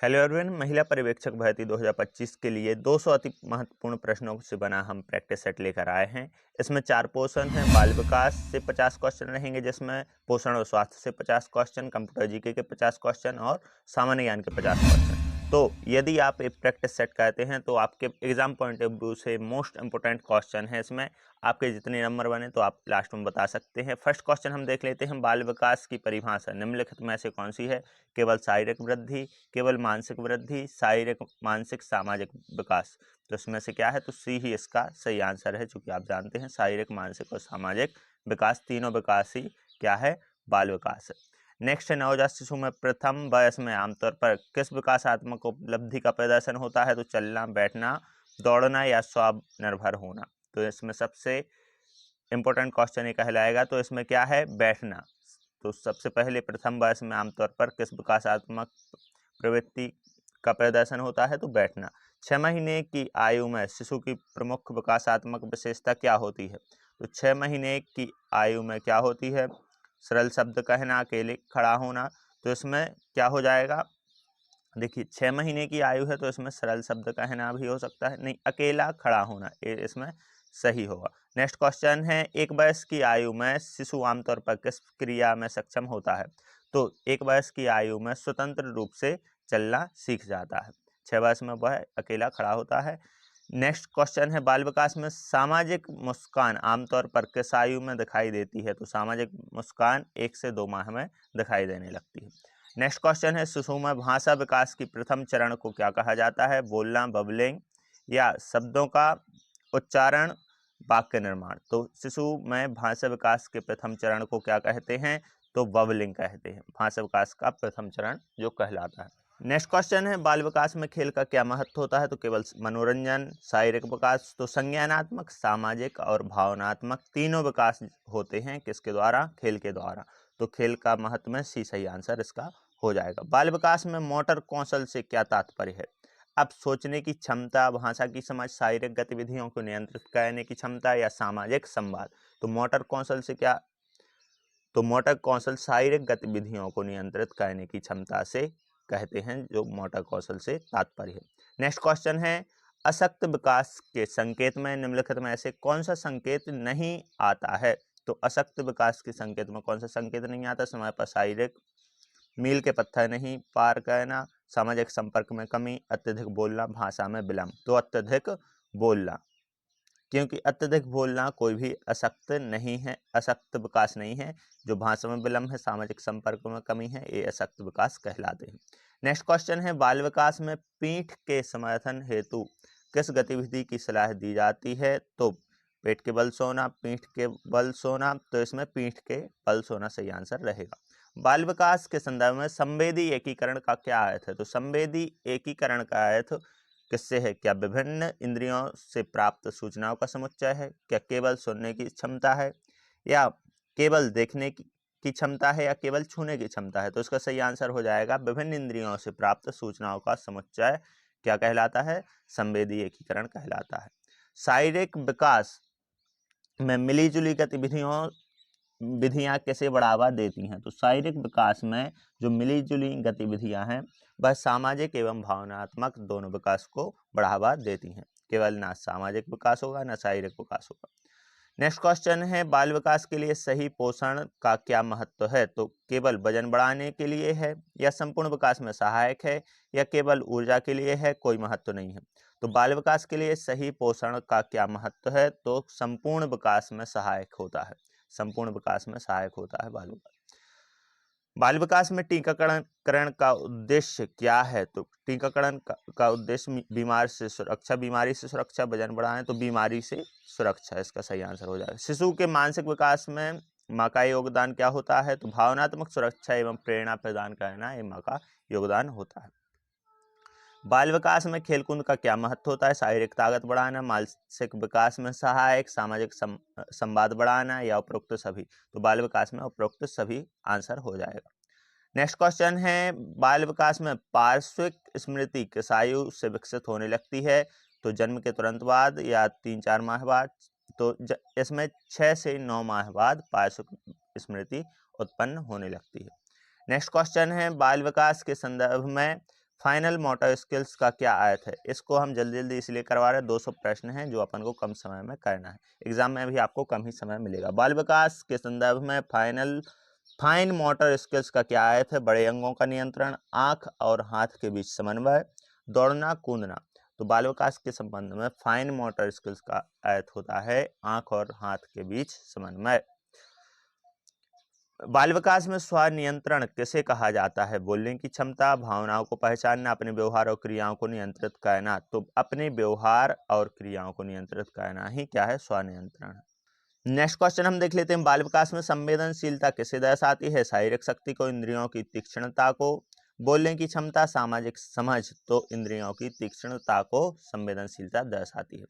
Hello everyone, महिला पर्यवेक्षक भर्ती 2025 के लिए 200 अति महत्वपूर्ण प्रश्नों से बना हम प्रैक्टिस सेट लेकर आए हैं। इसमें 4 पोर्शन हैं। बाल विकास से 50 क्वेश्चन रहेंगे, जिसमें पोषण और स्वास्थ्य से 50 क्वेश्चन, कंप्यूटर जीके के 50 क्वेश्चन और सामान्य ज्ञान के 50 क्वेश्चन। तो यदि आप एक प्रैक्टिस सेट करते हैं तो आपके एग्जाम पॉइंट ऑफ व्यू से मोस्ट इंपोर्टेंट क्वेश्चन है इसमें। आपके जितने नंबर बने तो आप लास्ट में बता सकते हैं। फर्स्ट क्वेश्चन हम देख लेते हैं। बाल विकास की परिभाषा निम्नलिखित में से कौन सी है? केवल शारीरिक वृद्धि, केवल मानसिक वृद्धि, शारीरिक, मानसिक, सामाजिक विकास। तो इसमें से क्या है? तो सी ही इसका सही आंसर है, चूंकि आप जानते हैं शारीरिक, मानसिक और सामाजिक विकास, तीनों विकास ही क्या है? बाल विकास है। नेक्स्ट है, नवजात शिशु में प्रथम वर्ष में आमतौर पर किस विकासात्मक उपलब्धि का प्रदर्शन होता है? तो चलना, बैठना, दौड़ना या स्वावनिर्भर होना। तो इसमें सबसे इंपॉर्टेंट क्वेश्चन ये कहलाएगा। तो इसमें क्या है? बैठना। तो सबसे पहले प्रथम वर्ष में आमतौर पर किस विकासात्मक प्रवृत्ति का प्रदर्शन होता है? तो बैठना। 6 महीने की आयु में शिशु की प्रमुख विकासात्मक विशेषता क्या होती है? तो 6 महीने की आयु में क्या होती है? सरल शब्द कहना, अकेले खड़ा होना। तो इसमें क्या हो जाएगा? देखिए, 6 महीने की आयु है तो इसमें सरल शब्द कहना भी हो सकता है, नहीं, अकेला खड़ा होना ये इसमें सही होगा। नेक्स्ट क्वेश्चन है, एक वर्ष की आयु में शिशु आमतौर पर किस क्रिया में सक्षम होता है? तो एक वर्ष की आयु में स्वतंत्र रूप से चलना सीख जाता है। 6 वर्ष में वह अकेला खड़ा होता है। नेक्स्ट क्वेश्चन है, बाल विकास में सामाजिक मुस्कान आमतौर पर किस आयु में दिखाई देती है? तो सामाजिक मुस्कान 1 से 2 माह में दिखाई देने लगती है। नेक्स्ट क्वेश्चन है, शिशु में भाषा विकास की प्रथम चरण को क्या कहा जाता है? बोलना, बबलिंग या शब्दों का उच्चारण, वाक्य निर्माण। तो शिशु में भाषा विकास के प्रथम चरण को क्या कहते हैं? तो बबलिंग कहते हैं, भाषा विकास का प्रथम चरण जो कहलाता है। नेक्स्ट क्वेश्चन है, बाल विकास में खेल का क्या महत्व होता है? तो केवल मनोरंजन, शारीरिक विकास, तो संज्ञानात्मक, सामाजिक और भावनात्मक तीनों विकास होते हैं किसके द्वारा? खेल के द्वारा। तो खेल का महत्व में सी सही आंसर इसका हो जाएगा। बाल विकास में मोटर कौशल से क्या तात्पर्य है? अब सोचने की क्षमता, भाषा की समझ, शारीरिक गतिविधियों को नियंत्रित करने की क्षमता या सामाजिक संवाद। तो मोटर कौशल से क्या? तो मोटर कौशल शारीरिक गतिविधियों को नियंत्रित करने की क्षमता से कहते हैं, जो मोटर कौशल से तात्पर्य है। नेक्स्ट क्वेश्चन है, अशक्त विकास के संकेत में निम्नलिखित में ऐसे कौन सा संकेत नहीं आता है? तो अशक्त विकास के संकेत में कौन सा संकेत नहीं आता? समय पर शारीरिक, मील के पत्थर नहीं पार करना, सामाजिक संपर्क में कमी, अत्यधिक बोलना, भाषा में विलंब। तो अत्यधिक बोलना, क्योंकि अत्यधिक बोलना कोई भी अशक्त नहीं है, अशक्त विकास नहीं है। जो भाषा में विलंब है, सामाजिक संपर्क में कमी है, ये अशक्त विकास कहलाते हैं। नेक्स्ट क्वेश्चन है, बाल विकास में पीठ के समर्थन हेतु किस गतिविधि की सलाह दी जाती है? तो पेट के बल सोना, पीठ के बल सोना। तो इसमें पीठ के बल सोना सही आंसर रहेगा। बाल विकास के संदर्भ में संवेदी एकीकरण का क्या अर्थ है? तो संवेदी एकीकरण का अर्थ किससे है? क्या विभिन्न इंद्रियों से प्राप्त सूचनाओं का समुच्चय है? क्या केवल सुनने की क्षमता है, या केवल देखने की क्षमता है, या केवल छूने की क्षमता है? तो इसका सही आंसर हो जाएगा, विभिन्न इंद्रियों से प्राप्त सूचनाओं का समुच्चय क्या कहलाता है? संवेदी एकीकरण कहलाता है। शारीरिक विकास में मिलीजुली विधियां कैसे बढ़ावा देती हैं? तो शारीरिक विकास में जो मिलीजुली गतिविधियां हैं वह सामाजिक एवं भावनात्मक दोनों विकास को बढ़ावा देती हैं। केवल ना सामाजिक विकास होगा ना शारीरिक विकास होगा। नेक्स्ट क्वेश्चन है, बाल विकास के लिए सही पोषण का क्या महत्व है? तो केवल वजन बढ़ाने के लिए है, या संपूर्ण विकास में सहायक है, या केवल ऊर्जा के लिए है? कोई महत्व नहीं है। तो बाल विकास के लिए सही पोषण का क्या महत्व है? तो संपूर्ण विकास में सहायक होता है, संपूर्ण विकास में सहायक होता है बाल विकास। बाल विकास में टीकाकरण का उद्देश्य क्या है? तो टीकाकरण का उद्देश्य बीमारी से सुरक्षा, वजन बढ़ाएं। तो बीमारी से सुरक्षा इसका सही आंसर हो जाएगा। शिशु के मानसिक विकास में माँ का योगदान क्या होता है? तो भावनात्मक सुरक्षा एवं प्रेरणा प्रदान करना ये माँ का योगदान होता है। बाल विकास में खेलकूद का क्या महत्व होता है? शारीरिक ताकत बढ़ाना, मानसिक विकास में सहायक, सामाजिक संवाद बढ़ाना, या उपरोक्त सभी। तो बाल विकास में उपरोक्त सभी आंसर हो जाएगा। नेक्स्ट क्वेश्चन है, बाल विकास में पार्श्विक स्मृति किस आयु से विकसित होने लगती है? तो जन्म के तुरंत बाद या 3-4 माह बाद। तो इसमें 6 से 9 माह बाद पार्श्विक स्मृति उत्पन्न होने लगती है। नेक्स्ट क्वेश्चन है, बाल विकास के संदर्भ में फाइनल मोटर स्किल्स का क्या अर्थ है? इसको हम जल्दी जल्दी इसलिए करवा रहे हैं, 200 प्रश्न हैं जो अपन को कम समय में करना है। एग्जाम में भी आपको कम ही समय मिलेगा। बाल विकास के संदर्भ में फाइन मोटर स्किल्स का क्या अर्थ है? बड़े अंगों का नियंत्रण, आंख और हाथ के बीच समन्वय, दौड़ना कूदना। तो बाल विकास के संबंध में फाइन मोटर स्किल्स का अर्थ होता है आंख और हाथ के बीच समन्वय। बाल विकास में स्व नियंत्रण किसे कहा जाता है? बोलने की क्षमता, भावनाओं को पहचानना, अपने व्यवहार और क्रियाओं को नियंत्रित करना। तो अपने व्यवहार और क्रियाओं को नियंत्रित करना ही क्या है? स्व नियंत्रण। नेक्स्ट क्वेश्चन हम देख लेते हैं। बाल विकास में संवेदनशीलता किसे दर्शाती है? शारीरिक शक्ति को, इंद्रियों की तीक्ष्णता को, बोलने की क्षमता, सामाजिक समझ। तो इंद्रियों की तीक्ष्णता को संवेदनशीलता दर्शाती है।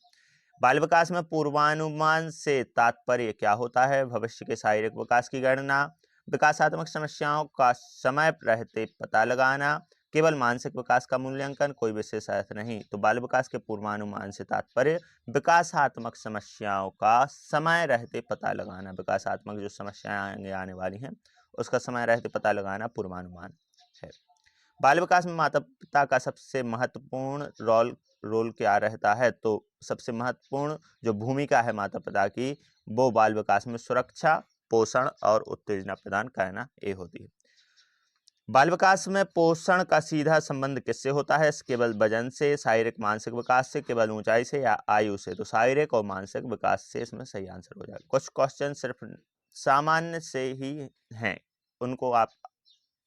बाल विकास में पूर्वानुमान से तात्पर्य क्या होता है? भविष्य के शारीरिक विकास की गणना, विकासात्मक समस्याओं का समय रहते पता लगाना, केवल मानसिक विकास का मूल्यांकन, कोई विशेष अर्थ नहीं। तो बाल विकास के पूर्वानुमान से तात्पर्य विकासात्मक समस्याओं का समय रहते पता लगाना, विकासात्मक जो समस्याएं आने वाली हैं उसका समय रहते पता लगाना पूर्वानुमान है। बाल विकास में माता पिता का सबसे महत्वपूर्ण रोल क्या रहता है? तो सबसे महत्वपूर्ण जो भूमिका है माता पिता की, वो बाल विकास में सुरक्षा, पोषण और उत्तेजना प्रदान करना ये होती है। बाल विकास में पोषण का सीधा संबंध किससे होता है? केवल वजन से, शारीरिक मानसिक विकास से, केवल ऊंचाई से या आयु से? तो शारीरिक और मानसिक विकास से इसमें सही आंसर हो जाएगा। कुछ क्वेश्चन सिर्फ सामान्य से ही हैं, उनको आप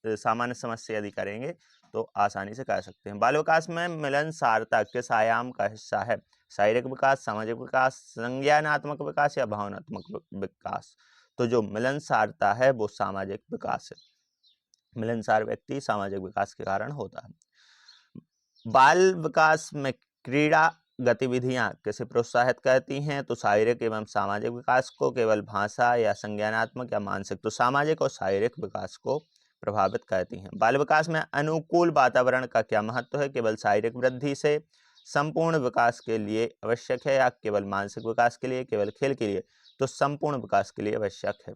सामान्य समझ से यदि करेंगे तो आसानी से कर सकते हैं। बाल विकास में मिलनसारता किस आयाम का हिस्सा है? शारीरिक विकास, सामाजिक विकास, संज्ञानात्मक विकास या भावनात्मक विकास? तो जो मिलनसारता है वो सामाजिक विकास है। मिलनसार व्यक्ति सामाजिक विकास के कारण होता है। बाल विकास में क्रीड़ा गतिविधियां किसे प्रोत्साहित करती हैं? तो शारीरिक एवं सामाजिक विकास को, केवल भाषा या संज्ञानात्मक या मानसिक? तो सामाजिक और शारीरिक विकास को प्रभावित करती हैं। बाल विकास में अनुकूल वातावरण का क्या महत्व है? केवल शारीरिक वृद्धि से संपूर्ण विकास के लिए आवश्यक है या केवल मानसिक विकास के लिए, केवल खेल के लिए? तो संपूर्ण विकास के लिए आवश्यक है।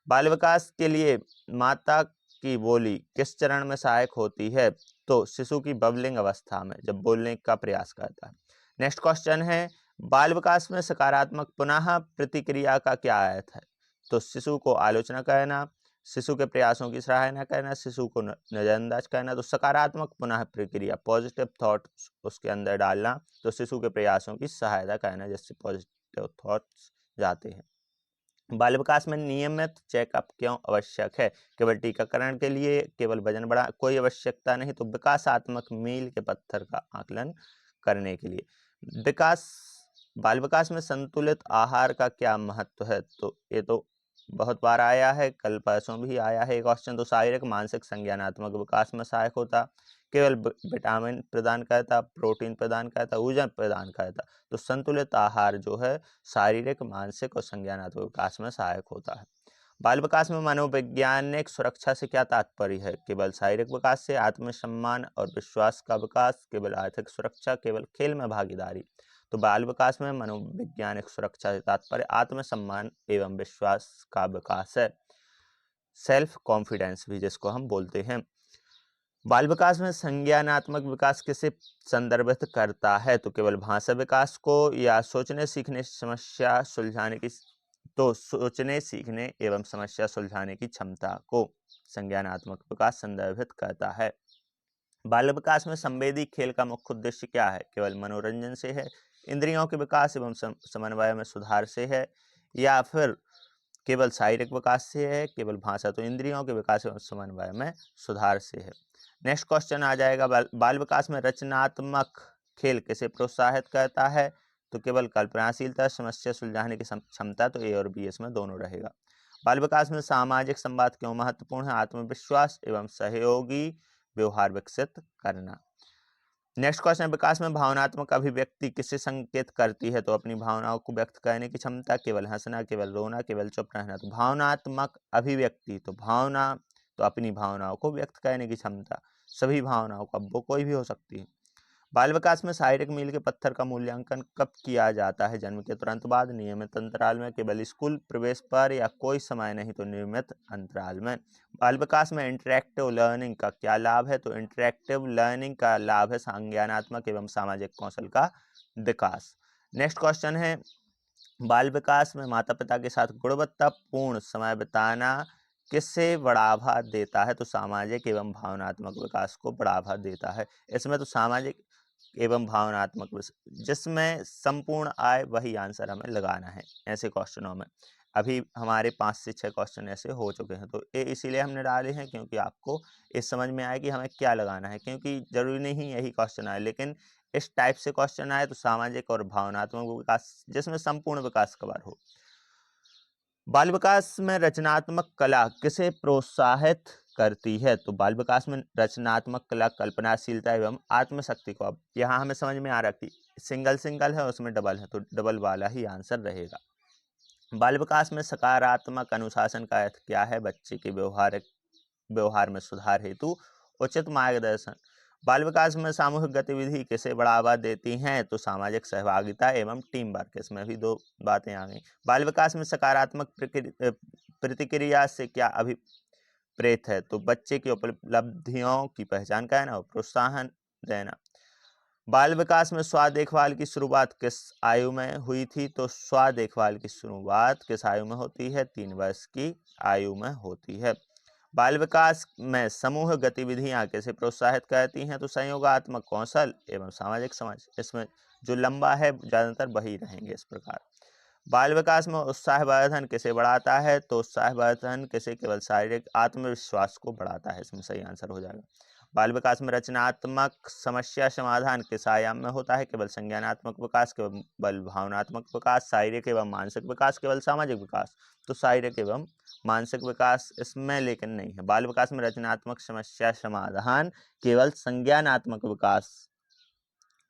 बाल विकास के लिए माता की बोली किस चरण में सहायक होती है? तो शिशु की बबलिंग अवस्था में, जब बोलने का प्रयास करता है। नेक्स्ट क्वेश्चन है, बाल विकास में सकारात्मक पुनः प्रतिक्रिया का क्या अर्थ है? तो शिशु को आलोचना करना, शिशु के प्रयासों की सराहना करना, शिशु को नजरअंदाज करना। तो सकारात्मक पुनः प्रतिक्रिया, पॉजिटिव थॉट उसके अंदर डालना, तो शिशु के प्रयासों की सहायता करना जिससे पॉजिटिव थॉट्स जाते हैं। बाल विकास में नियमित चेकअप क्यों आवश्यक है? केवल टीकाकरण के लिए, केवल वजन बढ़ा, कोई आवश्यकता नहीं। तो विकासात्मक मील के पत्थर का आकलन करने के लिए। बाल विकास में संतुलित आहार का क्या महत्व है? तो ये तो बहुत बार आया है, कल परसों भी आया है क्वेश्चन। तो शारीरिक, मानसिक, संज्ञानात्मक विकास में सहायक होता, केवल विटामिन प्रदान करता, प्रोटीन प्रदान करता, ऊर्जा प्रदान करता। तो संतुलित आहार जो है शारीरिक, मानसिक और संज्ञानात्मक विकास में सहायक होता है। बाल विकास में मनोवैज्ञानिक सुरक्षा से क्या तात्पर्य है? केवल शारीरिक विकास से, आत्मसम्मान और विश्वास का विकास, केवल आर्थिक सुरक्षा, केवल खेल में भागीदारी। तो बाल विकास में मनोवैज्ञानिक सुरक्षा से तात्पर्य आत्मसम्मान एवं विश्वास का विकास है, सेल्फ कॉन्फिडेंस भी जिसको हम बोलते हैं। बाल विकास में संज्ञानात्मक विकास किसे संदर्भित करता है? तो केवल भाषा विकास को या सोचने सीखने समस्या सुलझाने की? तो सोचने सीखने एवं समस्या सुलझाने की क्षमता को संज्ञानात्मक विकास संदर्भित करता है। बाल विकास में संवेदी खेल का मुख्य उद्देश्य क्या है? केवल मनोरंजन से है, इंद्रियों के विकास एवं समन्वय में सुधार से है, या फिर केवल शारीरिक विकास से है, केवल भाषा? तो इंद्रियों के विकास एवं समन्वय में सुधार से है। नेक्स्ट क्वेश्चन आ जाएगा, बाल विकास में रचनात्मक खेल किसे प्रोत्साहित करता है? तो केवल कल्पनाशीलता, समस्या सुलझाने की क्षमता। तो ए और बी इसमें दोनों रहेगा। बाल विकास में सामाजिक संवाद क्यों महत्वपूर्ण है? आत्मविश्वास एवं सहयोगी व्यवहार विकसित करना। नेक्स्ट क्वेश्चन, विकास में भावनात्मक अभिव्यक्ति किसे संकेत करती है? तो अपनी भावनाओं को व्यक्त करने की क्षमता, केवल हंसना, केवल रोना, केवल चुप रहना। तो भावनात्मक अभिव्यक्ति, तो भावना तो अपनी भावनाओं को व्यक्त करने की क्षमता, सभी भावनाओं का, वो कोई भी हो सकती है। बाल विकास में शारीरिक मील के पत्थर का मूल्यांकन कब किया जाता है? जन्म के तुरंत बाद, नियमित अंतराल में, केवल स्कूल प्रवेश पर, या कोई समय नहीं तो नियमित अंतराल में। बाल विकास में इंटरैक्टिव लर्निंग का क्या लाभ है? तो इंटरैक्टिव लर्निंग का लाभ है संज्ञानात्मक एवं सामाजिक कौशल का विकास। नेक्स्ट क्वेश्चन है, बाल विकास में माता पिता के साथ गुणवत्तापूर्ण समय बिताना किससे बढ़ावा देता है? तो सामाजिक एवं भावनात्मक विकास को बढ़ावा देता है। इसमें तो सामाजिक एवं भावनात्मक जिसमें संपूर्ण आय, वही आंसर हमें लगाना है ऐसे क्वेश्चनों में। अभी हमारे 5 से 6 क्वेश्चन ऐसे हो चुके हैं, तो ये इसीलिए हमने डाले हैं क्योंकि आपको इस समझ में आए कि हमें क्या लगाना है, क्योंकि जरूरी नहीं यही क्वेश्चन आए, लेकिन इस टाइप से क्वेश्चन आए तो सामाजिक और भावनात्मक विकास जिसमें संपूर्ण विकास कवर हो। बाल विकास में रचनात्मक कला किसे प्रोत्साहित करती है? तो बाल विकास में रचनात्मक कला कल्पनाशीलता एवं आत्मशक्ति को, अब यहाँ हमें समझ में आ रहा कि सिंगल सिंगल है उसमें डबल है, तो डबल वाला ही आंसर रहेगा। बाल विकास में सकारात्मक अनुशासन का अर्थ क्या है? बच्चे के व्यवहार में सुधार हेतु उचित मार्गदर्शन। बाल विकास में सामूहिक गतिविधि किसे बढ़ावा देती हैं? तो सामाजिक सहभागिता एवं टीम वर्क। इसमें भी 2 बातें आ गई। बाल विकास में सकारात्मक प्रतिक्रिया से क्या अभिप्रेत है? तो बच्चे की उपलब्धियों की पहचान करना और प्रोत्साहन देना। बाल विकास में स्वास्थ्य देखभाल की शुरुआत किस आयु में हुई थी? तो स्वास्थ्य देखभाल की शुरुआत किस आयु में होती है? 3 वर्ष की आयु में होती है। बाल विकास में समूह गतिविधियां कैसे प्रोत्साहित करती हैं? तो संयोगात्मक कौशल एवं सामाजिक समझ। इसमें जो लंबा है ज्यादातर वही रहेंगे इस प्रकार। बाल विकास में उत्साहवर्धन किसे बढ़ाता है? तो उत्साहवर्धन किसे केवल शारीरिक आत्मविश्वास को बढ़ाता है, इसमें सही आंसर हो जाएगा। बाल विकास में रचनात्मक समस्या समाधान किस आयाम में होता है? केवल संज्ञानात्मक विकास, केवल भावनात्मक विकास, शारीरिक एवं मानसिक विकास, केवल सामाजिक विकास। तो शारीरिक एवं मानसिक विकास इसमें लेकिन नहीं है। बाल विकास में रचनात्मक समस्या समाधान केवल संज्ञानात्मक विकास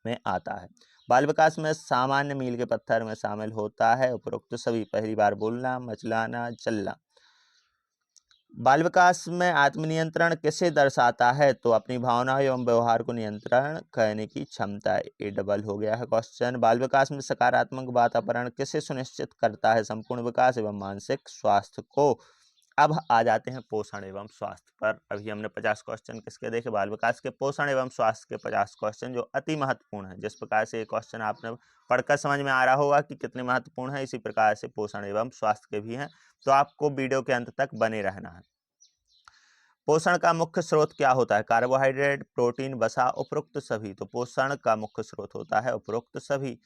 में आता है। बाल विकास में सामान्य मील के पत्थर में शामिल होता है उपरोक्त सभी: पहली बार बोलना, मचलाना, चलना। बाल विकास में आत्मनियंत्रण किसे दर्शाता है? तो अपनी भावनाओं एवं व्यवहार को नियंत्रण करने की क्षमता। ये डबल हो गया है क्वेश्चन। बाल विकास में सकारात्मक वातावरण किसे सुनिश्चित करता है? संपूर्ण विकास एवं मानसिक स्वास्थ्य को। अब आ जाते हैं पोषण एवं स्वास्थ्य पर। अभी हमने 50 क्वेश्चन किसके देखे? बाल विकास के पोषण एवं स्वास्थ्य के 50 क्वेश्चन, जो अति महत्वपूर्ण है। जिस प्रकार से ये क्वेश्चन आपने पढ़कर समझ में आ रहा होगा कि कितने महत्वपूर्ण है, इसी प्रकार से पोषण एवं स्वास्थ्य के भी हैं, तो आपको वीडियो के अंत तक बने रहना है। पोषण का मुख्य स्रोत क्या होता है? कार्बोहाइड्रेट, प्रोटीन, वसा, उपरोक्त सभी। तो पोषण का मुख्य स्रोत होता है उपरोक्त सभी।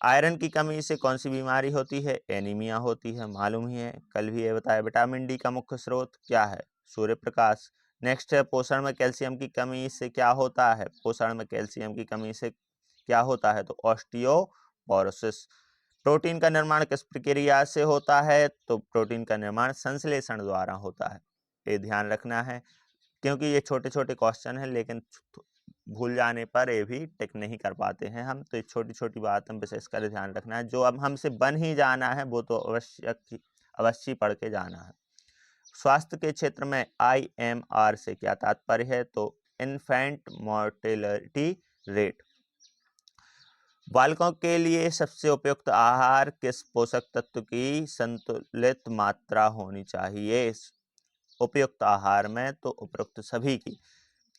आयरन की कमी से कौन सी बीमारी होती है? एनीमिया होती है, मालूम ही है, कल भी ये बताया। विटामिन डी का मुख्य स्रोत क्या है? सूर्य प्रकाश। नेक्स्ट है, पोषण में कैल्शियम की कमी से क्या होता है? पोषण में कैल्शियम की कमी से क्या होता है? तो ऑस्टियोपोरोसिस। प्रोटीन का निर्माण किस प्रक्रिया से होता है? तो प्रोटीन का निर्माण संश्लेषण द्वारा होता है। ये ध्यान रखना है, क्योंकि ये छोटे छोटे क्वेश्चन हैं, लेकिन भूल जाने पर ये भी टिक नहीं कर पाते हैं हम, तो ये छोटी छोटी बात हम विशेषकर ध्यान रखना है। जो अब हमसे बन ही जाना है वो तो अवश्य पढ़ के जाना है। स्वास्थ्य के क्षेत्र में IMR से क्या तात्पर्य है? तो इन्फेंट मोर्टेलिटी रेट। बालकों के लिए सबसे उपयुक्त आहार किस पोषक तत्व की संतुलित मात्रा होनी चाहिए? उपयुक्त आहार में तो उपयुक्त सभी की।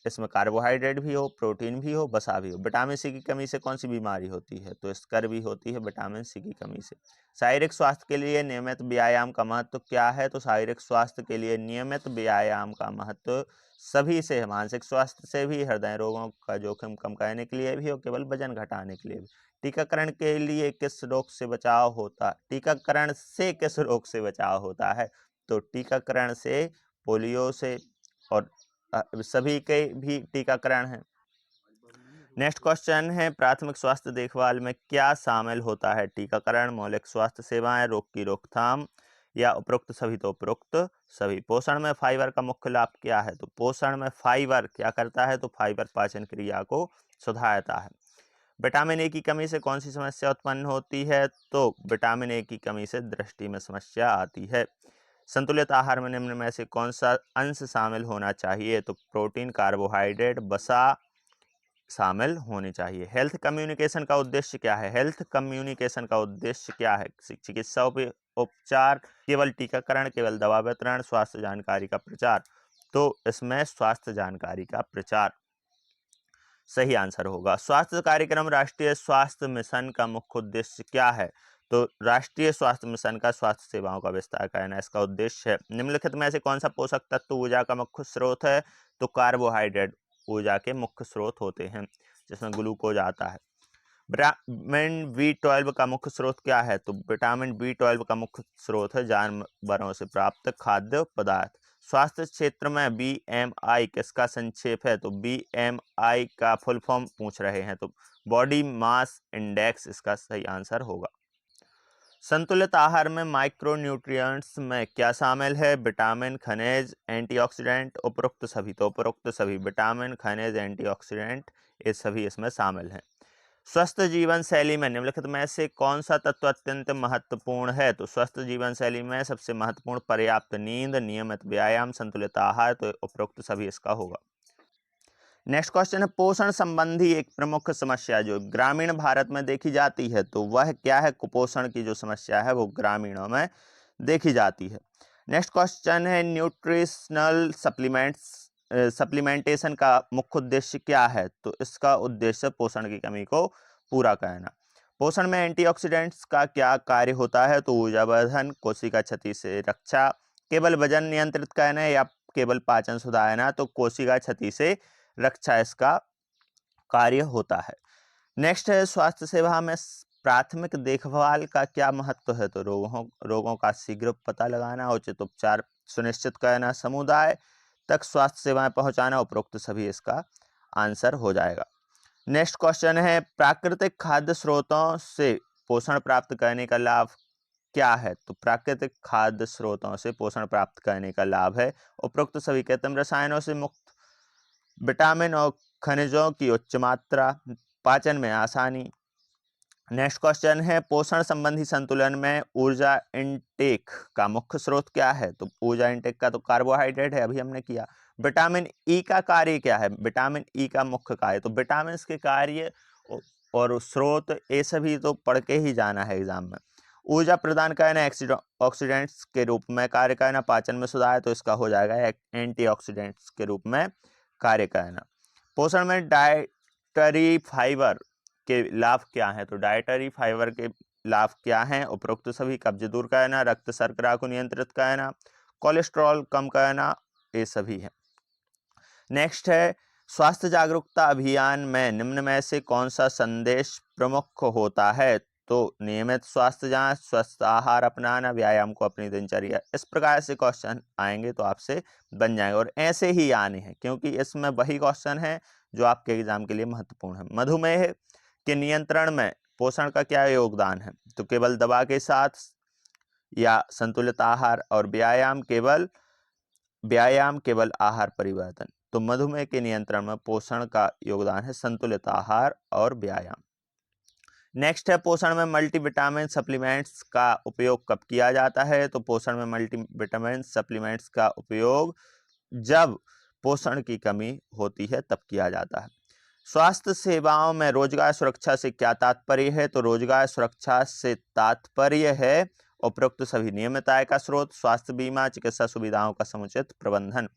इसमें कार्बोहाइड्रेट भी हो, प्रोटीन भी हो, वसा भी हो। विटामिन सी की कमी से कौन सी बीमारी होती है? तो स्कर होती है विटामिन सी की कमी से। शारीरिक स्वास्थ्य के लिए नियमित व्यायाम का महत्व क्या है? तो शारीरिक स्वास्थ्य के लिए नियमित व्यायाम का महत्व सभी से है, मानसिक स्वास्थ्य से भी, हृदय रोगों का जोखिम कम करने के लिए भी और केवल वजन घटाने के लिए भी। टीकाकरण के लिए किस रोग से बचाव होता? टीकाकरण से किस रोग से बचाव होता है? तो टीकाकरण से पोलियो से और सभी के भी टीकाकरण है। नेक्स्ट क्वेश्चन है, प्राथमिक स्वास्थ्य देखभाल में क्या शामिल होता है? टीकाकरण, मौलिक स्वास्थ्य सेवाएं, रोग की रोकथाम, या उपरोक्त सभी? तो उपरोक्त सभी। पोषण में फाइबर का मुख्य लाभ क्या है? तो पोषण में फाइबर क्या करता है? तो फाइबर पाचन क्रिया को सुधारता है। विटामिन ए की कमी से कौन सी समस्या उत्पन्न होती है? तो विटामिन ए की कमी से दृष्टि में समस्या आती है। संतुलित आहार में निम्न में से कौन सा अंश शामिल होना चाहिए? तो प्रोटीन, कार्बोहाइड्रेट, वसा, शामिल होनी चाहिए। हेल्थ कम्युनिकेशन का उद्देश्य क्या है? हेल्थ कम्युनिकेशन का उद्देश्य क्या है? चिकित्सा उपचार, केवल टीकाकरण, केवल दवा वितरण, स्वास्थ्य जानकारी का प्रचार। तो इसमें स्वास्थ्य जानकारी का प्रचार सही आंसर होगा। स्वास्थ्य कार्यक्रम राष्ट्रीय स्वास्थ्य मिशन का मुख्य उद्देश्य क्या है? तो राष्ट्रीय स्वास्थ्य मिशन का स्वास्थ्य सेवाओं का विस्तार करना इसका उद्देश्य है। निम्नलिखित में से कौन सा पोषक तत्व ऊर्जा का मुख्य स्रोत है? तो कार्बोहाइड्रेट ऊर्जा के मुख्य स्रोत होते हैं, जिसमें ग्लूकोज आता है। विटामिन बी 12 का मुख्य स्रोत क्या है? तो विटामिन बी 12 का मुख्य स्रोत है जानवरों से प्राप्त खाद्य पदार्थ। स्वास्थ्य क्षेत्र में बीएमआई किसका संक्षेप है? तो बीएमआई का फुल फॉर्म पूछ रहे हैं, तो बॉडी मास इंडेक्स इसका सही आंसर होगा। संतुलित आहार में माइक्रोन्यूट्रिएंट्स में क्या शामिल है? विटामिन, खनिज, एंटीऑक्सीडेंट, उपरोक्त सभी। तो उपरोक्त सभी विटामिन, खनिज, एंटीऑक्सीडेंट ये सभी इसमें शामिल हैं। स्वस्थ जीवन शैली में निम्नलिखित में से कौन सा तत्व अत्यंत महत्वपूर्ण है? तो स्वस्थ जीवन शैली में सबसे महत्वपूर्ण पर्याप्त नींद, नियमित व्यायाम, संतुलित आहार। तो उपरोक्त सभी इसका होगा। नेक्स्ट क्वेश्चन है, पोषण संबंधी एक प्रमुख समस्या जो ग्रामीण भारत में देखी जाती है, तो वह क्या है? कुपोषण की जो समस्या है वो ग्रामीणों में देखी जाती है। नेक्स्ट क्वेश्चन है, न्यूट्रिशनल सप्लीमेंटेशन का मुख्य उद्देश्य क्या है? तो इसका उद्देश्य पोषण की कमी को पूरा करना। पोषण में एंटीऑक्सीडेंट्स का क्या कार्य होता है? तो ऊर्जावर्धन, कोशिका क्षति से रक्षा, केवल वजन नियंत्रित करना या केवल पाचन सुधारना। तो कोशिका क्षति से रक्षा इसका कार्य होता है। नेक्स्ट है, स्वास्थ्य सेवा में प्राथमिक देखभाल का क्या महत्व है? तो रोगों का शीघ्र पता लगाना, उचित उपचार सुनिश्चित करना, समुदाय तक स्वास्थ्य सेवाएं पहुंचाना। उपरोक्त सभी इसका आंसर हो जाएगा। नेक्स्ट क्वेश्चन है, प्राकृतिक खाद्य स्रोतों से पोषण प्राप्त करने का लाभ क्या है? तो प्राकृतिक खाद्य स्रोतों से पोषण प्राप्त करने का लाभ है उपरोक्त सभी कृत्रिम रसायनों से मुक्त, विटामिन और खनिजों की उच्च मात्रा, पाचन में आसानी। नेक्स्ट क्वेश्चन है, पोषण संबंधी संतुलन में ऊर्जा इनटेक का मुख्य स्रोत क्या है? तो ऊर्जा इनटेक का तो कार्बोहाइड्रेट है, अभी हमने किया। विटामिन ई का कार्य क्या है? विटामिन ई का मुख्य कार्य, तो विटामिन के कार्य और स्रोत ये सभी तो पढ़ के ही जाना है एग्जाम में। ऊर्जा प्रदान करना, ऑक्सीडेंट्स के रूप में कार्य करना, पाचन में सुधार। तो इसका हो जाएगा एंटीऑक्सीडेंट्स के रूप में कार्य करना। पोषण में डाइटरी फाइबर के लाभ क्या हैं? तो डाइटरी फाइबर के लाभ क्या हैं? उपरोक्त सभी, कब्ज दूर करना, रक्त शर्करा को नियंत्रित करना, कोलेस्ट्रॉल कम करना, ये सभी हैं। नेक्स्ट है, स्वास्थ्य जागरूकता अभियान में निम्न में से कौन सा संदेश प्रमुख होता है? तो नियमित स्वास्थ्य जांच, स्वस्थ आहार अपनाना, व्यायाम को अपनी दिनचर्या। इस प्रकार से क्वेश्चन आएंगे तो आपसे बन जाएंगे, और ऐसे ही आने हैं क्योंकि इसमें वही क्वेश्चन है जो आपके एग्जाम के लिए महत्वपूर्ण है। मधुमेह के नियंत्रण में पोषण का क्या योगदान है? तो केवल दवा के साथ या संतुलित आहार और व्यायाम, केवल आहार परिवर्तन। तो मधुमेह के नियंत्रण में पोषण का योगदान है संतुलित आहार और व्यायाम। नेक्स्ट है, पोषण में मल्टीविटामिन सप्लीमेंट्स का उपयोग कब किया जाता है? तो पोषण में मल्टीविटामिन सप्लीमेंट्स का उपयोग जब पोषण की कमी होती है तब किया जाता है। स्वास्थ्य सेवाओं में रोजगार सुरक्षा से क्या तात्पर्य है? तो रोजगार सुरक्षा से तात्पर्य है उपरोक्त सभी, नियमित आय का स्रोत, स्वास्थ्य बीमा, चिकित्सा सुविधाओं का समुचित प्रबंधन।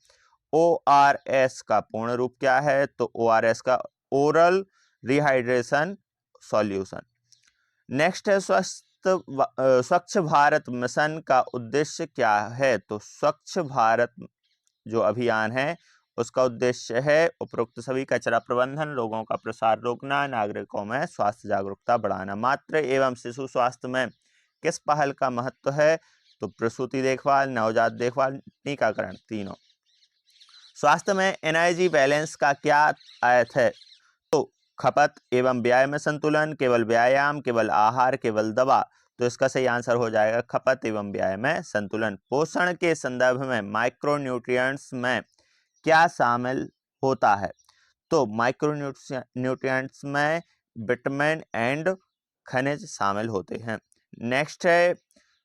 ORS का पूर्ण रूप क्या है? तो ORS का ओरल रिहाइड्रेशन सॉल्यूशन। नेक्स्ट है, स्वच्छ भारत मिशन का उद्देश्य क्या है? तो स्वच्छ भारत जो अभियान है उसका उद्देश्य है उपरोक्त सभी, कचरा प्रबंधन, रोगों का प्रसार रोकना, नागरिकों में स्वास्थ्य जागरूकता बढ़ाना। मातृ एवं शिशु स्वास्थ्य में किस पहल का महत्व है? तो प्रसूति देखभाल, नवजात देखभाल, टीकाकरण, तीनों। स्वास्थ्य में एनर्जी बैलेंस का क्या अर्थ है? तो खपत एवं व्यायाम में संतुलन, केवल व्यायाम, केवल आहार, केवल दवा। तो इसका सही आंसर हो जाएगा खपत एवं व्यायाम में संतुलन। पोषण के संदर्भ में माइक्रोन्यूट्रिएंट्स में क्या शामिल होता है? तो माइक्रोन्यूट्रिएंट्स में विटामिन एंड खनिज शामिल होते हैं। नेक्स्ट है,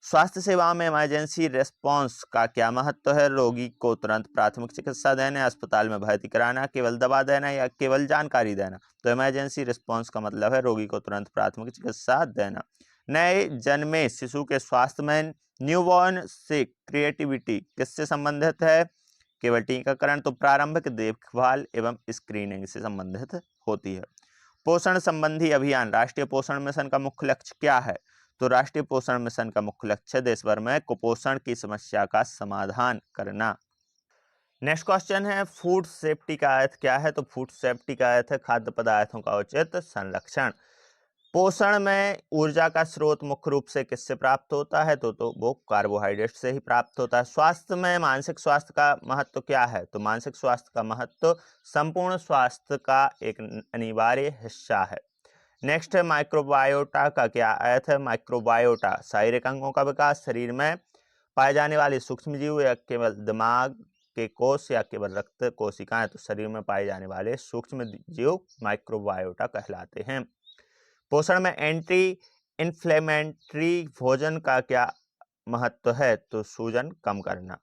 स्वास्थ्य सेवाओं में इमरजेंसी रिस्पांस का क्या महत्व है? रोगी को तुरंत प्राथमिक चिकित्सा देना, अस्पताल में भर्ती कराना, केवल दवा देना या केवल जानकारी देना? तो इमरजेंसी रिस्पांस का मतलब है रोगी को तुरंत प्राथमिक चिकित्सा देना। नए जन्मे शिशु के स्वास्थ्य में न्यूबॉर्न से क्रिएटिविटी किससे संबंधित है? केवल टीकाकरण। तो प्रारंभिक देखभाल एवं स्क्रीनिंग से संबंधित होती है। पोषण संबंधी अभियान राष्ट्रीय पोषण मिशन का मुख्य लक्ष्य क्या है? तो राष्ट्रीय पोषण मिशन का मुख्य लक्ष्य देश भर में कुपोषण की समस्या का समाधान करना। नेक्स्ट क्वेश्चन है फूड सेफ्टी का अर्थ क्या है? तो फूड सेफ्टी का अर्थ है खाद्य पदार्थों का उचित संरक्षण। पोषण में ऊर्जा का स्रोत मुख्य रूप से किससे प्राप्त होता है? तो वो कार्बोहाइड्रेट से ही प्राप्त होता है। स्वास्थ्य में मानसिक स्वास्थ्य का महत्व क्या है? तो मानसिक स्वास्थ्य का महत्व संपूर्ण स्वास्थ्य का एक अनिवार्य हिस्सा है। नेक्स्ट है माइक्रोबायोटा का क्या अर्थ है? माइक्रोबायोटा शारीरिक अंगों का विकास, शरीर में पाए जाने वाले सूक्ष्म जीव या केवल दिमाग के कोष या केवल रक्त कोशिकाएं? तो शरीर में पाए जाने वाले सूक्ष्म जीव माइक्रोबायोटा कहलाते हैं। पोषण में एंटी इन्फ्लेमेटरी भोजन का क्या महत्व है? तो सूजन कम करना।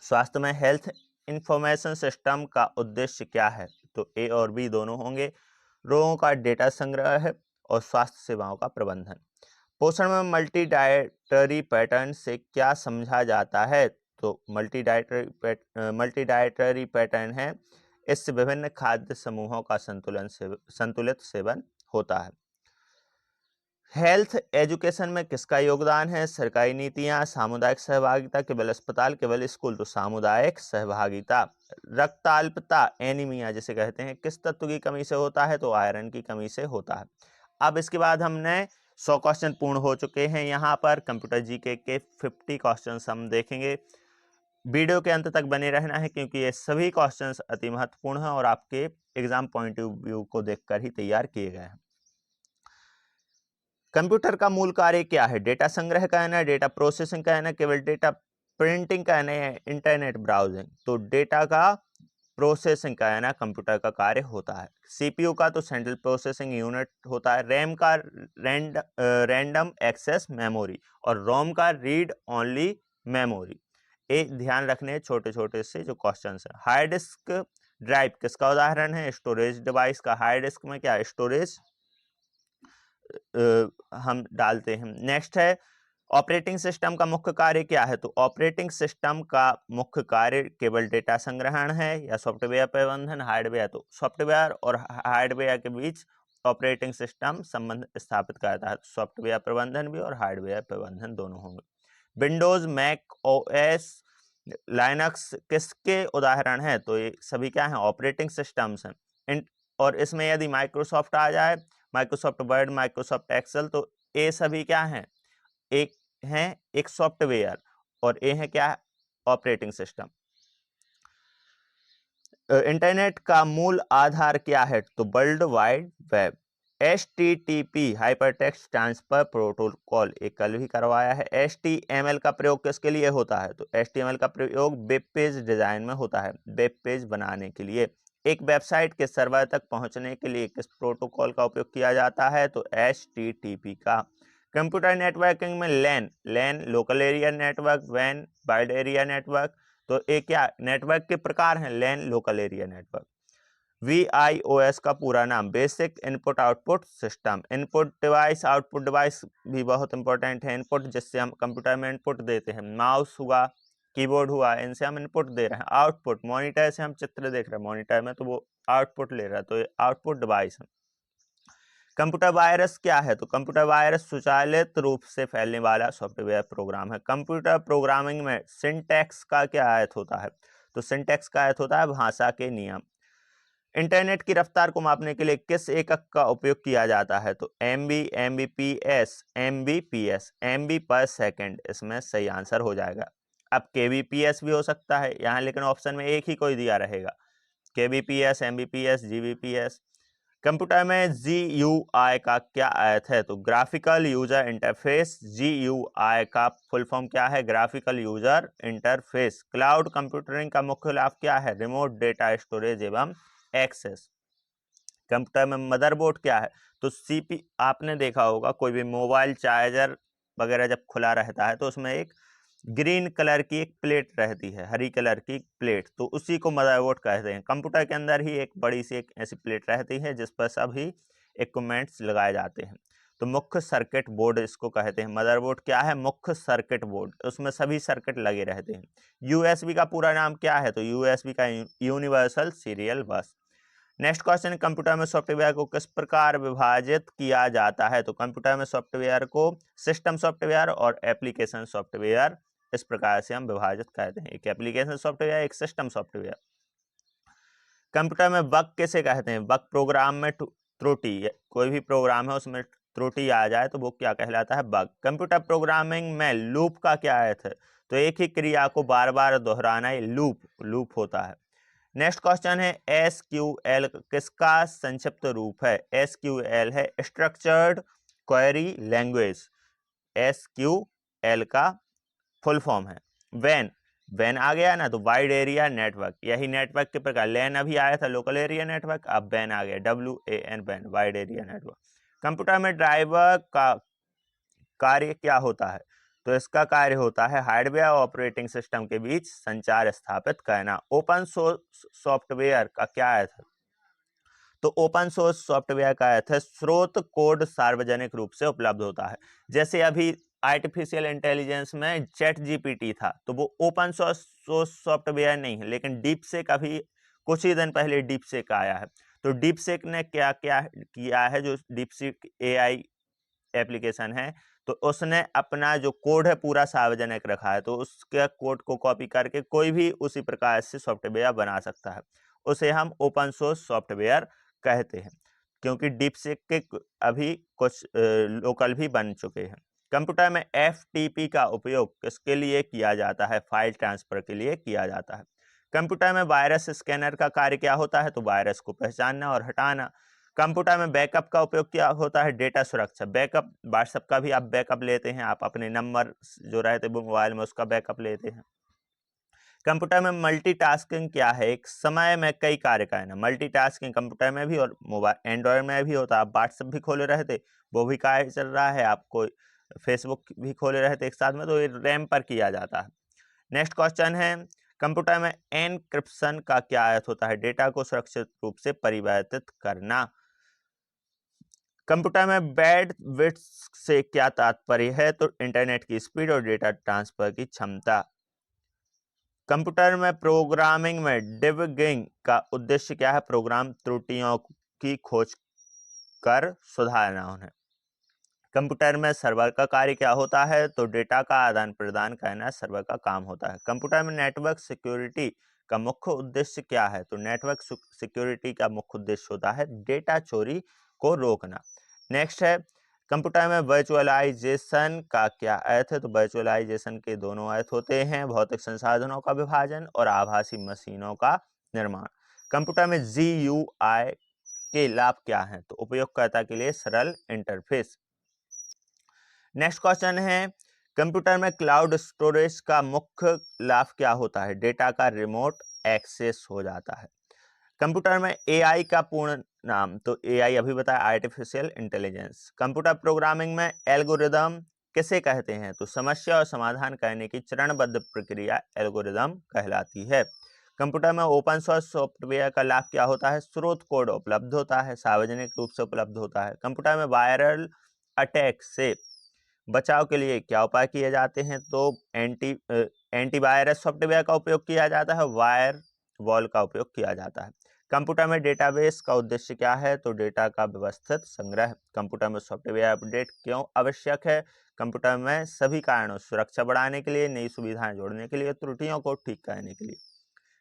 स्वास्थ्य में हेल्थ इंफॉर्मेशन सिस्टम का उद्देश्य क्या है? तो ए और बी दोनों होंगे। रोगों का डेटा संग्रह है और स्वास्थ्य सेवाओं का प्रबंधन। पोषण में मल्टी डाइटरी पैटर्न से क्या समझा जाता है? तो मल्टी डाइटरी पैटर्न है, इससे विभिन्न खाद्य समूहों का संतुलित सेवन होता है। हेल्थ एजुकेशन में किसका योगदान है? सरकारी नीतियां, सामुदायिक सहभागिता, केवल अस्पताल, केवल स्कूल? तो सामुदायिक सहभागिता। रक्ताल्पता एनीमिया जिसे कहते हैं किस तत्व की कमी से होता है? तो आयरन की कमी से होता है। अब इसके बाद हमने 100 क्वेश्चन पूर्ण हो चुके हैं। यहाँ पर कंप्यूटर जीके के 50 क्वेश्चन हम देखेंगे। वीडियो के अंत तक बने रहना है क्योंकि ये सभी क्वेश्चन अति महत्वपूर्ण हैं और आपके एग्जाम पॉइंट ऑफ व्यू को देखकर ही तैयार किए गए हैं। कंप्यूटर का मूल कार्य क्या है? डेटा संग्रह करना, डेटा प्रोसेसिंग करना, केवल डेटा प्रिंटिंग करना या इंटरनेट ब्राउजिंग? तो डेटा का प्रोसेसिंग करना कंप्यूटर का कार्य होता है। सीपीयू का तो सेंट्रल प्रोसेसिंग यूनिट होता है। रैम का रैंडम एक्सेस मेमोरी और रोम का रीड ओनली मेमोरी। एक ध्यान रखने छोटे छोटे से जो क्वेश्चन है। हार्ड डिस्क ड्राइव किसका उदाहरण है? स्टोरेज डिवाइस का। हार्ड डिस्क में क्या स्टोरेज हम डालते हैं। नेक्स्ट है ऑपरेटिंग सिस्टम का मुख्य कार्य क्या है? तो ऑपरेटिंग सिस्टम का मुख्य कार्य केवल डेटा संग्रहण है या सॉफ्टवेयर प्रबंधन? हार्डवेयर। तो सॉफ्टवेयर और हार्डवेयर के बीच ऑपरेटिंग सिस्टम संबंध स्थापित करता है। सॉफ्टवेयर प्रबंधन भी और हार्डवेयर प्रबंधन दोनों होंगे। विंडोज, मैक ओएस, लाइनक्स किसके उदाहरण है? तो ये सभी क्या है? ऑपरेटिंग सिस्टम्स हैं। और इसमें यदि माइक्रोसॉफ्ट आ जाए, माइक्रोसॉफ्ट वर्ड, माइक्रोसॉफ्ट एक्सेल, तो ये सभी क्या हैं? एक सॉफ्टवेयर और ये है क्या? Operating system. इंटरनेट का मूल आधार क्या है? तो world wide web. HTTP hypertext transfer protocol एक कल भी करवाया है। HTML का प्रयोग किसके लिए होता है? तो HTML का प्रयोग वेब पेज डिजाइन में होता है, वेब पेज बनाने के लिए। एक वेबसाइट के सर्वर तक पहुंचने के लिए किस प्रोटोकॉल का उपयोग किया जाता है? तो HTTP का। कंप्यूटर नेटवर्किंग में लैन लोकल एरिया नेटवर्क, वैन वाइड एरिया नेटवर्क। तो एक क्या नेटवर्क के प्रकार हैं? LAN local area network. VIOS का पूरा नाम basic input output system. Input device, output device भी बहुत इंपॉर्टेंट है। इनपुट जिससे हम कंप्यूटर में इनपुट देते हैं, माउस हुआ, कीबोर्ड हुआ, इनसे हम इनपुट दे रहे हैं। आउटपुट मॉनिटर से हम चित्र देख रहे हैं मॉनिटर में, तो वो आउटपुट ले रहा है, तो ये आउटपुट डिवाइस है। कंप्यूटर वायरस क्या है? तो कंप्यूटर वायरस स्वचालित रूप से फैलने वाला सॉफ्टवेयर प्रोग्राम है। कंप्यूटर प्रोग्रामिंग में सिंटैक्स का क्या अर्थ होता है? तो सिंटैक्स का अर्थ होता है भाषा के नियम। इंटरनेट की रफ्तार को मापने के लिए किस एकक का उपयोग किया जाता है? तो MB, MBPS, MBPS, MB पर सेकेंड इसमें सही आंसर हो जाएगा। अब KBPS भी हो सकता है यहाँ, लेकिन ऑप्शन में एक ही कोई दिया रहेगा, KBPS, MBPS, GBPS। कंप्यूटर में GUI का क्या अर्थ है? तो ग्राफिकल यूजर इंटरफेस। GUI का फुल फॉर्म क्या है? Graphical user interface. Cloud computing का मुख्य लाभ क्या है? रिमोट डेटा स्टोरेज एवं एक्सेस। कंप्यूटर में मदरबोर्ड क्या है? तो आपने देखा होगा कोई भी मोबाइल चार्जर वगैरह जब खुला रहता है तो उसमें एक ग्रीन कलर की एक प्लेट रहती है, हरी कलर की प्लेट, तो उसी को मदरबोर्ड कहते हैं। कंप्यूटर के अंदर ही एक बड़ी सी एक ऐसी प्लेट रहती है जिस पर सभी इक्विपमेंट्स लगाए जाते हैं। तो मुख्य सर्किट बोर्ड इसको कहते हैं। मदरबोर्ड क्या है? मुख्य सर्किट बोर्ड, उसमें सभी सर्किट लगे रहते हैं। यूएसबी का पूरा नाम क्या है? तो यूएसबी का यूनिवर्सल सीरियल बस। नेक्स्ट क्वेश्चन, कंप्यूटर में सॉफ्टवेयर को किस प्रकार विभाजित किया जाता है? तो कंप्यूटर में सॉफ्टवेयर को सिस्टम सॉफ्टवेयर और एप्लीकेशन सॉफ्टवेयर इस प्रकार से हम विभाजित करते हैं, एक एप्लीकेशन सॉफ्टवेयर, एक सिस्टम सॉफ्टवेयर। कंप्यूटर में बग किसे कहते हैं? बग प्रोग्राम में त्रुटि, कोई भी प्रोग्राम है उसमें त्रुटि आ जाए तो वो क्या कहलाता है? बग। कंप्यूटर प्रोग्रामिंग में लूप का क्या अर्थ है? तो एक ही क्रिया को बार बार दोहराना ही लूप होता है। नेक्स्ट क्वेश्चन है, SQL किसका संक्षिप्त रूप है? SQL है स्ट्रक्चर्ड क्वेरी लैंग्वेज। SQL का फुल फॉर्म है। वैन आ गया ना, तो वाइड एरिया नेटवर्क, यही नेटवर्क के प्रकार। लैन अभी आया था लोकल एरिया नेटवर्क, अब वैन आ गया, WAN वैन, वाइड एरिया नेटवर्क। कंप्यूटर में ड्राइवर का कार्य क्या होता है? तो इसका कार्य होता है हार्डवेयर और ऑपरेटिंग सिस्टम के बीच संचार स्थापित करना। ओपन सोर्स सॉफ्टवेयर का क्या अर्थ है? तो ओपन सोर्स सॉफ्टवेयर का अर्थ है स्रोत कोड सार्वजनिक रूप से उपलब्ध होता है। जैसे अभी आर्टिफिशियल इंटेलिजेंस में चैट जीपीटी था, तो वो ओपन सोर्स सॉफ्टवेयर नहीं है, लेकिन डीपसेक अभी कुछ ही दिन पहले डीपसेक आया है। तो डीपसेक ने क्या क्या किया है? जो डीपसेक AI एप्लीकेशन है, तो उसने अपना जो कोड है पूरा सार्वजनिक रखा है, तो उसके कोड को कॉपी करके कोई भी उसी प्रकार से सॉफ्टवेयर बना सकता है। उसे हम ओपन सोर्स सॉफ्टवेयर कहते हैं, क्योंकि डीपसीक के अभी कुछ लोकल भी बन चुके हैं। कंप्यूटर में FTP का उपयोग किसके लिए किया जाता है? फाइल ट्रांसफर के लिए किया जाता है। कंप्यूटर में वायरस स्कैनर का कार्य क्या होता है? तो वायरस को पहचानना और हटाना। कंप्यूटर में बैकअप का उपयोग क्या होता है? डेटा सुरक्षा। बैकअप, व्हाट्सएप का भी आप बैकअप लेते हैं, आप अपने नंबर जो रहते मोबाइल में उसका बैकअप लेते हैं। कंप्यूटर में मल्टीटास्किंग क्या है? एक समय में कई कार्य करना। मल्टीटास्किंग कंप्यूटर में भी और मोबाइल एंड्रॉयड में भी होता है। आप व्हाट्सएप भी खोले रहते, वो भी कार्य चल रहा है, आपको फेसबुक भी खोले रहते एक साथ में, तो ये रैम पर किया जाता है। नेक्स्ट क्वेश्चन है, कंप्यूटर में एनक्रिप्शन का क्या अर्थ होता है? डेटा को सुरक्षित रूप से परिवर्तित करना। कंप्यूटर में बैंडविड्थ से क्या तात्पर्य है? तो इंटरनेट की स्पीड और डेटा ट्रांसफर की क्षमता। कंप्यूटर में प्रोग्रामिंग में डिबगिंग का उद्देश्य क्या है? प्रोग्राम त्रुटियों की खोज कर सुधारना उन्हें। कंप्यूटर में सर्वर का कार्य क्या होता है? तो डेटा का आदान प्रदान करना सर्वर का काम होता है। कंप्यूटर में नेटवर्क सिक्योरिटी का मुख्य उद्देश्य क्या है? तो नेटवर्क सिक्योरिटी का मुख्य उद्देश्य होता है डेटा चोरी को रोकना। नेक्स्ट है, कंप्यूटर में वर्चुअलाइजेशन का क्या अर्थ है? तो वर्चुअलाइजेशन के दोनों अर्थ होते हैं, भौतिक संसाधनों का विभाजन और आभासी मशीनों का निर्माण। कंप्यूटर में GUI के लाभ क्या हैं? तो उपयोगकर्ता के लिए सरल इंटरफेस। नेक्स्ट क्वेश्चन है, कंप्यूटर में क्लाउड स्टोरेज का मुख्य लाभ क्या होता है? डेटा का रिमोट एक्सेस हो जाता है। कंप्यूटर में AI का पूर्ण नाम, तो AI अभी बताया, आर्टिफिशियल इंटेलिजेंस। कंप्यूटर प्रोग्रामिंग में एल्गोरिदम किसे कहते हैं? तो समस्या और समाधान करने की चरणबद्ध प्रक्रिया एल्गोरिदम कहलाती है। कंप्यूटर में ओपन सोर्स सॉफ्टवेयर का लाभ क्या होता है? स्रोत कोड उपलब्ध होता है, सार्वजनिक रूप से उपलब्ध होता है। कंप्यूटर में वायरल अटैक से बचाव के लिए क्या उपाय किए जाते हैं? तो एंटीवायरस सॉफ्टवेयर का उपयोग किया जाता है, वायर वॉल का उपयोग किया जाता है। कंप्यूटर में डेटाबेस का उद्देश्य क्या है? तो डेटा का व्यवस्थित संग्रह। कंप्यूटर में सॉफ्टवेयर अपडेट क्यों आवश्यक है? कंप्यूटर में सभी कारणों, सुरक्षा बढ़ाने के लिए, नई सुविधाएं जोड़ने के लिए, त्रुटियों को ठीक करने के लिए।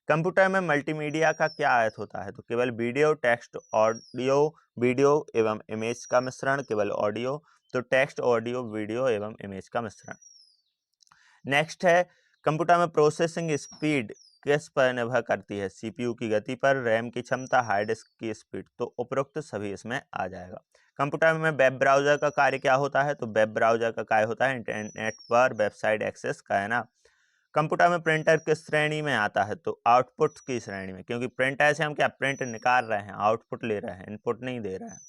कंप्यूटर में मल्टीमीडिया का क्या अर्थ होता है? तो केवल वीडियो, टेक्स्ट, ऑडियो, वीडियो एवं इमेज का मिश्रण। केवल ऑडियो, तो टेक्स्ट, ऑडियो, वीडियो एवं इमेज का मिश्रण। नेक्स्ट है, कंप्यूटर में प्रोसेसिंग स्पीड किस पर निर्भर करती है? CPU की गति पर, रैम की क्षमता, हार्ड डिस्क की स्पीड। तो उपरोक्त सभी इसमें आ जाएगा। कंप्यूटर में वेब ब्राउजर का कार्य क्या होता है? तो वेब ब्राउजर का कार्य होता है इंटरनेट पर वेबसाइट एक्सेस करना। कंप्यूटर में प्रिंटर किस श्रेणी में आता है? तो आउटपुट की श्रेणी में, क्योंकि प्रिंटर से हम क्या प्रिंट निकाल रहे हैं, आउटपुट ले रहे हैं, इनपुट नहीं दे रहे हैं।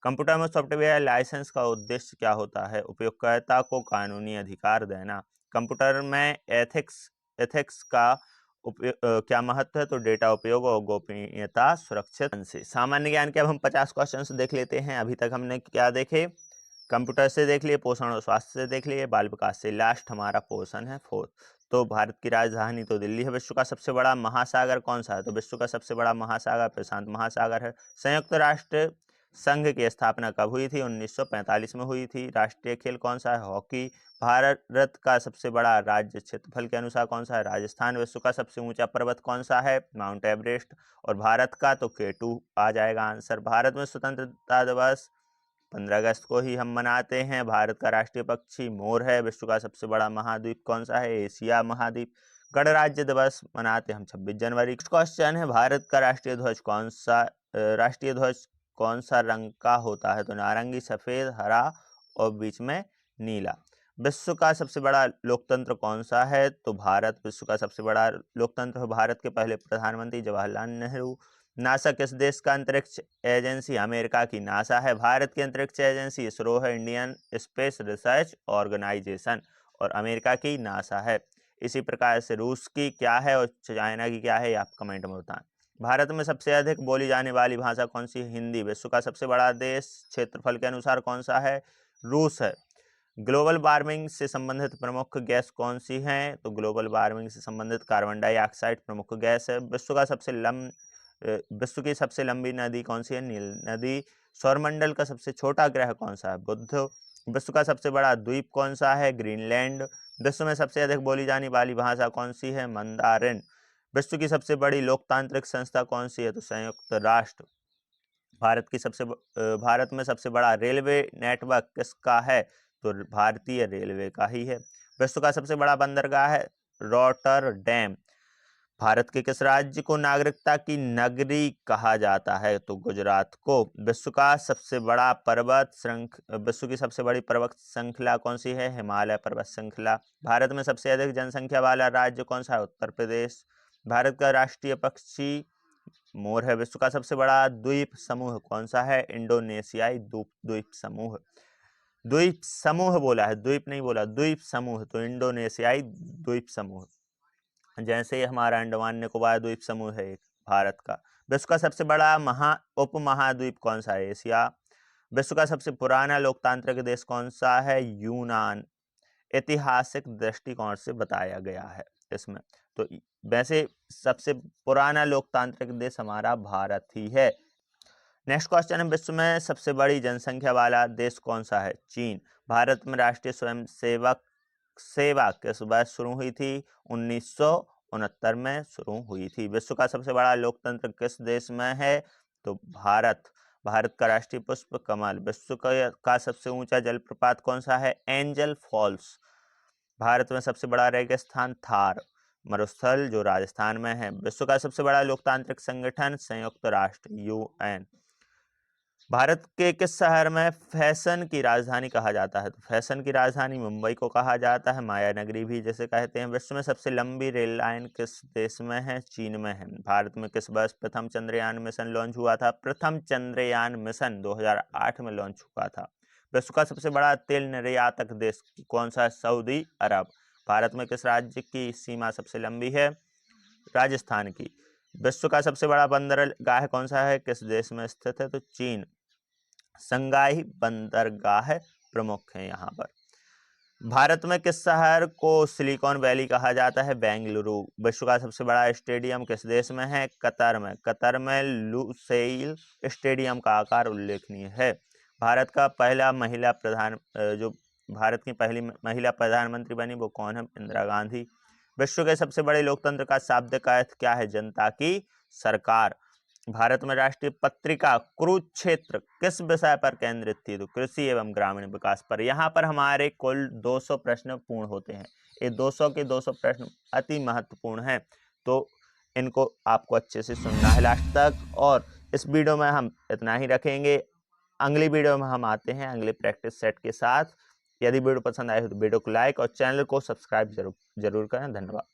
कंप्यूटर में सॉफ्टवेयर लाइसेंस का उद्देश्य क्या होता है? उपयोगकर्ता को कानूनी अधिकार देना। कंप्यूटर में एथिक्स का क्या महत्व है? तो डेटा उपयोग और गोपनीयता सुरक्षित से। सामान्य ज्ञान के अब हम 50 क्वेश्चन देख लेते हैं। अभी तक हमने क्या देखे? कंप्यूटर से देख लिए, पोषण और स्वास्थ्य से देख लिए, बाल विकास से। लास्ट हमारा पोषण है 4th। तो भारत की राजधानी तो दिल्ली है। विश्व का सबसे बड़ा महासागर कौन सा है? तो विश्व का सबसे बड़ा महासागर प्रशांत महासागर है। संयुक्त राष्ट्र संघ की स्थापना कब हुई थी? 1945 में हुई थी। राष्ट्रीय खेल कौन सा है? हॉकी। भारत का सबसे बड़ा राज्य क्षेत्रफल के अनुसार कौन सा है? राजस्थान। विश्व का सबसे ऊंचा पर्वत कौन सा है? Mount Everest. और भारत का तो K2 आ जाएगा आंसर। भारत में स्वतंत्रता दिवस 15 अगस्त को ही हम मनाते हैं। भारत का राष्ट्रीय पक्षी मोर है। विश्व का सबसे बड़ा महाद्वीप कौन सा है? एशिया महाद्वीप। गणराज्य दिवस मनाते हम 26 जनवरी। क्वेश्चन है, भारत का राष्ट्रीय ध्वज कौन सा रंग का होता है? तो नारंगी, सफेद, हरा और बीच में नीला। विश्व का सबसे बड़ा लोकतंत्र कौन सा है? तो भारत विश्व का सबसे बड़ा लोकतंत्र है। भारत के पहले प्रधानमंत्री जवाहरलाल नेहरू। नासा किस देश का अंतरिक्ष एजेंसी? अमेरिका की नासा है। भारत की अंतरिक्ष एजेंसी इसरो है, इंडियन स्पेस रिसर्च ऑर्गेनाइजेशन। और अमेरिका की नासा है। इसी प्रकार से रूस की क्या है और चाइना की क्या है, ये आप कमेंट में बताएं। भारत में सबसे अधिक बोली जाने वाली भाषा कौन सी है? हिंदी। विश्व का सबसे बड़ा देश क्षेत्रफल के अनुसार कौन सा है? रूस है। ग्लोबल वार्मिंग से संबंधित प्रमुख गैस कौन सी है? तो ग्लोबल वार्मिंग से संबंधित कार्बन डाइऑक्साइड प्रमुख गैस है। विश्व की सबसे लंबी नदी कौन सी है? नील नदी। सौरमंडल का सबसे छोटा ग्रह कौन सा है? बुध। विश्व का सबसे बड़ा द्वीप कौन सा है? ग्रीनलैंड। विश्व में सबसे अधिक बोली जाने वाली भाषा कौन सी है? मंदारिन। विश्व की सबसे बड़ी लोकतांत्रिक संस्था कौन सी है? तो संयुक्त राष्ट्र। भारत में सबसे बड़ा रेलवे नेटवर्क किसका है? तो भारतीय रेलवे का ही है। विश्व का सबसे बड़ा बंदरगाह है रॉटरडैम। भारत के किस राज्य को नागरिकता की नगरी कहा जाता है? तो गुजरात को। विश्व की सबसे बड़ी पर्वत श्रृंखला कौन सी है? हिमालय पर्वत श्रृंखला। भारत में सबसे अधिक जनसंख्या वाला राज्य कौन सा है? उत्तर प्रदेश। भारत का राष्ट्रीय पक्षी मोर है। विश्व का सबसे बड़ा द्वीप समूह कौन सा है? इंडोनेशियाई द्वीप समूह। द्वीप समूह बोला है, द्वीप नहीं बोला, द्वीप समूह। तो इंडोनेशियाई द्वीप समूह। जैसे हमारा अंडमान निकोबार द्वीप समूह है एक भारत का। विश्व का सबसे बड़ा उपमहाद्वीप कौन सा है? एशिया। विश्व का सबसे पुराना लोकतांत्रिक देश कौन सा है? यूनान। ऐतिहासिक दृष्टिकोण से बताया गया है इसमें। तो वैसे सबसे पुराना लोकतांत्रिक देश हमारा भारत ही है। नेक्स्ट क्वेश्चन है, विश्व में सबसे बड़ी जनसंख्या वाला देश कौन सा है? चीन। भारत में राष्ट्रीय स्वयं सेवा किस वर्ष शुरू हुई थी? 1969 में शुरू हुई थी। विश्व का सबसे बड़ा लोकतंत्र किस देश में है? तो भारत। भारत का राष्ट्रीय पुष्प कमल। विश्व का सबसे ऊंचा जलप्रपात कौन सा है? Angel false. भारत में सबसे बड़ा रेगिस्तान थार मरुस्थल जो राजस्थान में है। विश्व का सबसे बड़ा लोकतांत्रिक संगठन संयुक्त राष्ट्र UN। भारत के किस शहर में फैशन की राजधानी कहा जाता है? तो फैशन की राजधानी मुंबई को कहा जाता है, माया नगरी भी जैसे कहते हैं। विश्व में सबसे लंबी रेल लाइन किस देश में है? चीन में है। भारत में किस वर्ष प्रथम चंद्रयान मिशन लॉन्च हुआ था? प्रथम चंद्रयान मिशन 2008 में लॉन्च हुआ था। विश्व का सबसे बड़ा तेल निर्यातक देश कौन सा है? सऊदी अरब। भारत में किस राज्य की सीमा सबसे लंबी है? राजस्थान की। विश्व का सबसे बड़ा बंदरगाह कौन सा है? किस देश में स्थित है? तो चीन। संगाई बंदरगाह प्रमुख है यहाँ पर। भारत में किस शहर को सिलिकॉन वैली कहा जाता है? बेंगलुरु। विश्व का सबसे बड़ा स्टेडियम किस देश में है? कतर में। कतर में लुसेइल स्टेडियम का आकार उल्लेखनीय है। भारत की पहली महिला प्रधानमंत्री बनी वो कौन है? इंदिरा गांधी। विश्व के सबसे बड़े लोकतंत्र का शाब्दिक अर्थ क्या है? जनता की सरकार। भारत में राष्ट्रीय पत्रिका कुरुक्षेत्र किस विषय पर केंद्रित थी? तो कृषि एवं ग्रामीण विकास पर। यहाँ पर हमारे कुल 200 प्रश्न पूर्ण होते हैं। ये 200 के 200 प्रश्न अति महत्वपूर्ण हैं, तो इनको आपको अच्छे से सुनना है लास्ट तक। और इस वीडियो में हम इतना ही रखेंगे। अगली वीडियो में हम आते हैं अगले प्रैक्टिस सेट के साथ। यदि वीडियो पसंद आए तो वीडियो को लाइक और चैनल को सब्सक्राइब जरूर करें। धन्यवाद।